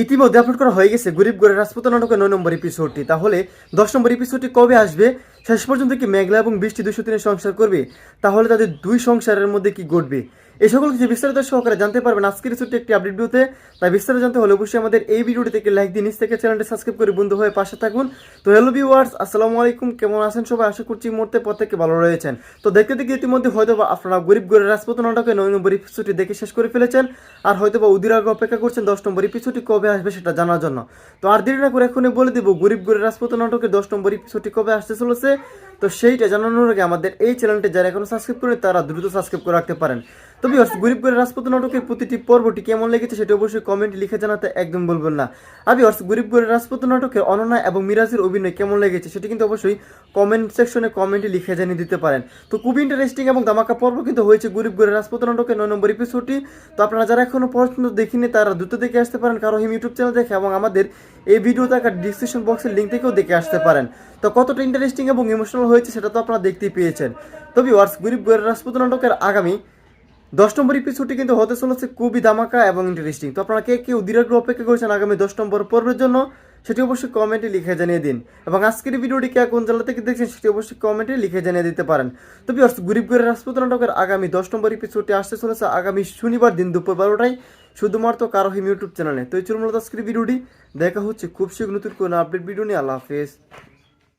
ইতিমধ্যে আপলোড করা হয়ে গেছে গরিব ঘরের রাজপুত নাটকের 9 নম্বর এপিসোডটি। তাহলে 10 নম্বর এপিসোডটি কবে আসবে? শেষ পর্যন্ত কি মেঘলা এবং বৃষ্টি 203 সংসার করবে? তাহলে তাদের দুই সংসারের মধ্যে কি ঘটবে? এই সকল কিছু বিস্তারিত সহকারে জানতে পারবেন আজকের ছোট্ট একটি আপডেট ভিডিওতে। তাই বিস্তারিত জানতে হলে অবশ্যই আমাদের এই ভিডিওটি থেকে লাইক দিয়ে নিচ থেকে চ্যানেলটি সাবস্ক্রাইব করে বন্ধু হয়ে পাশে থাকুন। তো হ্যালো ভিউয়ার্স, আসসালামু আলাইকুম, কেমন আছেন সবাই? আশা করছি মুহূর্তে প্রত্যেকে ভালো রয়েছেন। তো দেখতে দেখতে ইতিমধ্যে হয়তো আপনারা গরিব ঘরের রাজপুত নাটকের 9 নম্বর এপিসোডটি দেখে শেষ করে ফেলেছেন, আর হয়তো বা অধীর আগ্রহে অপেক্ষা করছেন 10 নম্বর এপিসোডটি কবে আসবে সেটা জানার জন্য। তো আর দেরি না করে এখনই বলে দেবো গরিব ঘরের রাজপুত নাটকের 10 নম্বর এপিসোডটি কবে আসতে চলেছে। তো সেইটা জানানোর আগে আমাদের এই চ্যানেলটি যারা এখনো সাবস্ক্রাইব করেন তারা দ্রুত সাবস্ক্রাইব করে রাখতে পারেন। তো ভিউয়ার্স, গরিব ঘরের রাজপুত নাটকের প্রতিটি পর্বটি কেমন লেগেছে সেটা অবশ্যই কমেন্টে লিখে জানাতে একদম বলবেন না। আর ভিউয়ার্স, গরিব ঘরের রাজপুত নাটকের অনন্যা এবং মিরাজের অভিনয় কেমন লেগেছে সেটা কিন্তু অবশ্যই কমেন্ট সেকশনে কমেন্টে লিখে জানিয়ে দিতে পারেন। তো খুব ইন্টারেস্টিং এবং ধামাকা পর্ব কিন্তু হয়েছে গরিব ঘরের রাজপুত নাটকের 9 নম্বর এপিসোডটি। তো আপনারা যারা এখনো পর্যন্ত দেখিনি তারা দ্রুত দেখে আসতে পারেন কারো ইউটিউব চ্যানেল দেখে, এবং আমাদের এই ভিডিও থাকা ডিসক্রিপশন বক্সের লিঙ্ক থেকেও দেখে আসতে পারেন। তো কতটা ইন্টারেস্টিং এবং ইমোশনাল হয়েছে সেটা তো আপনারা দেখতেই পেয়েছেন। তো ভিউয়ার্স, গরিব ঘরের রাজপুত নাটকের আগামী 10 নম্বর এপিসোডটি কিন্তু হতে চলেছে খুবই ধামাকা এবং ইন্টারেস্টিং। তো আপনারা কে কেউ দীর্ঘ অপেক্ষা করেছেন আগামী 10 নম্বর পর্বের জন্য সেটি অবশ্যই কমেন্টে লিখে জানিয়ে দিন, এবং আজকের ভিডিওটি কে কোন জেলা থেকে দেখছেন সেটি অবশ্যই কমেন্টে লিখে জানিয়ে দিতে পারেন। তো ভিউয়ার্স, গরিব ঘরের রাজপুত নাটকের আগামী 10 নম্বর এপিসোডটি আসতে চলেছে আগামী শনিবার দিন দুপুর 12টায় শুধুমাত্র কারো ইউটিউব চ্যানেলে। তো এই ছিল মূলত আজকের ভিডিওটি। দেখা হচ্ছে খুব শীঘ্র নতুন কোনো আপডেট ভিডিও নিয়ে। আল্লাহ হাফেজ।